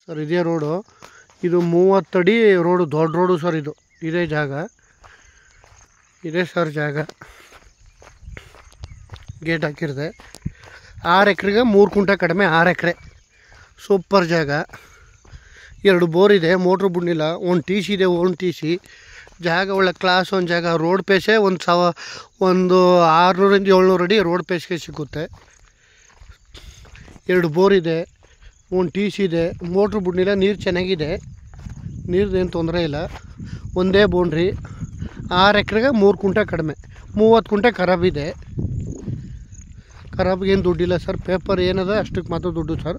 Sir ಇದೇ road. ಇದು 30 ಅಡಿ ರೋಡು, ದೊಡ್ಡ ರೋಡು ಸರ್. ಇದು ಇದೇ ಜಾಗ, ಇದೇ ಸರ್ ಜಾಗ. ಗೇಟ್ ಹಾಕಿರುತ್ತೆ. 6 ಎಕರೆಗೆ 3 ಕುಂಟೆ ಕಡಿಮೆ, 6 ಎಕರೆ. ಸೂಪರ್ ಜಾಗ. 2 ಬೋರ್ ಇದೆ, ಮೋಟ್ರ್ ಬಿಡ್ನಿಲ್ಲ. ಒಂದು ಟಿ ಸಿ ಇದೆ, ಒಂದು ಟಿ ಸಿ. ಜಾಗ ಒಳ್ಳೆ ಕ್ಲಾಸ್ ಒಂದು ಜಾಗ. ರೋಡ್ ಪೇಸೆ ಒಂದು 600 700 ಅಡಿ ರೋಡ್ ಪೇಸ್ಗೆ ಸಿಗುತ್ತೆ. 2 ಬೋರ್ ಇದೆ, ಒಂದು ಟಿ ಸಿ ಇದೆ, ಮೋಟ್ರ್ ಬಿಡ್ನಿಲ್ಲ. ನೀರು ಚೆನ್ನಾಗಿದೆ, ನೀರ್ದೇನು ತೊಂದರೆ ಇಲ್ಲ. ಒಂದೇ ಬೌಂಡ್ರಿ. 6 ಎಕರೆಗೆ 3 ಕುಂಟೆ ಕಡಿಮೆ, 30 ಕುಂಟೆ ಖರಾಬ್ ಇದೆ. ಖರಾಬ್ಗೆ ಏನು ದುಡ್ಡಿಲ್ಲ ಸರ್. ಪೇಪರ್ ಏನದ ಅಷ್ಟಕ್ಕೆ ಮಾತ್ರ ದುಡ್ಡು ಸರ್.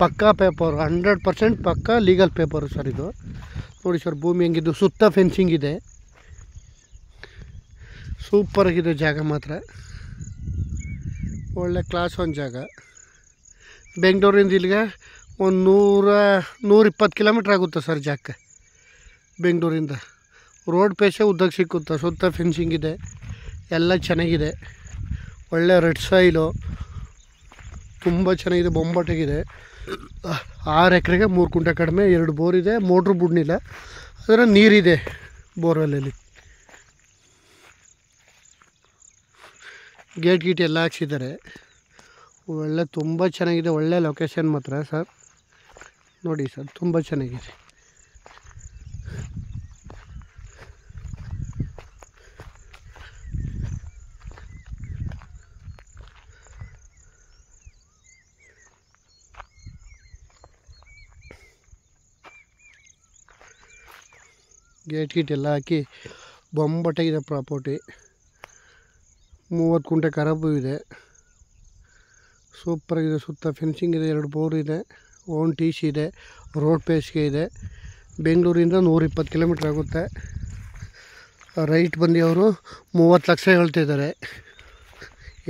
ಪಕ್ಕಾ ಪೇಪರ್, 100% ಪಕ್ಕಾ ಲೀಗಲ್ ಪೇಪರು ಸರ್ ಇದು. ನೋಡಿ ಸರ್ ಭೂಮಿ ಹೆಂಗಿದ್ದು, ಸುತ್ತ ಫೆನ್ಸಿಂಗ್ ಇದೆ. ಸೂಪರಾಗಿದೆ ಜಾಗ ಮಾತ್ರ. ಒಳ್ಳೆ ಕ್ಲಾಸ್ ಒಂದು ಜಾಗ. ಬೆಂಗಳೂರಿಂದ ಇಲ್ಲಿಗೆ ಒಂದು 120 ಕಿಲೋಮೀಟ್ರ್ ಆಗುತ್ತೆ ಸರ್ ಜಾಗಕ್ಕೆ. ಬೆಂಗಳೂರಿಂದ ರೋಡ್ ಪೇಸೆ ಉದ್ದಕ್ಕೆ ಸಿಕ್ಕುತ್ತೆ. ಸುತ್ತ ಫೆನ್ಸಿಂಗ್ ಇದೆ, ಎಲ್ಲ ಚೆನ್ನಾಗಿದೆ. ಒಳ್ಳೆ ರೆಡ್ ಸಾಯಿಲು, ತುಂಬ ಚೆನ್ನಾಗಿದೆ, ಬೊಂಬಾಟಾಗಿದೆ. 6 ಎಕರೆಗೆ 3 ಕುಂಟೆ ಕಡಿಮೆ, 2 ಬೋರ್ ಇದೆ, ಮೋಟ್ರ್ ಬಿಡ್ನಿಲ್ಲ. ಅದರ ನೀರಿದೆ ಬೋರ್ವೆಲ್ಲಲ್ಲಿ. ಗೇಟ್ ಎಲ್ಲ ಹಾಕ್ಸಿದ್ದಾರೆ. ಒಳ್ಳೆ ತುಂಬ ಚೆನ್ನಾಗಿದೆ. ಒಳ್ಳೆ ಲೊಕೇಶನ್ ಮಾತ್ರ ಸರ್. ನೋಡಿ ಸರ್ ತುಂಬ ಚೆನ್ನಾಗಿದೆ. ಗೇಟ್ ಎಲ್ಲ ಹಾಕಿ ಬೊಂಬಾಟಾಗಿದೆ ಪ್ರಾಪರ್ಟಿ. 30 ಕುಂಟೆ ಖರಾಬು ಇದೆ. ಸೂಪರಾಗಿದೆ. ಸುತ್ತ ಫೆನ್ಸಿಂಗ್ ಇದೆ, 2 ಬೋರ್ ಇದೆ, ಓನ್ ಟಿ ಸಿ ಇದೆ, ರೋಡ್ ಪೇಸ್ಗೆ ಇದೆ. ಬೆಂಗಳೂರಿಂದ 120 ಕಿಲೋಮೀಟ್ರ್ ಆಗುತ್ತೆ. ರೈಟ್ ಬಂದು ಅವರು 30 ಲಕ್ಷ ಹೇಳ್ತಿದ್ದಾರೆ.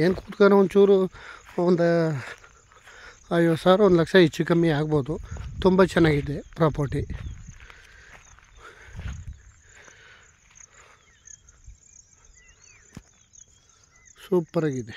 ಏನು ಕೂತ್ಕೊಂಡು ಒಂಚೂರು ಒಂದು 50,000 1 ಲಕ್ಷ ಹೆಚ್ಚು ಕಮ್ಮಿ ಆಗ್ಬೋದು. ತುಂಬ ಚೆನ್ನಾಗಿದೆ ಪ್ರಾಪರ್ಟಿ. ಸೂಪರಾಗಿದೆ.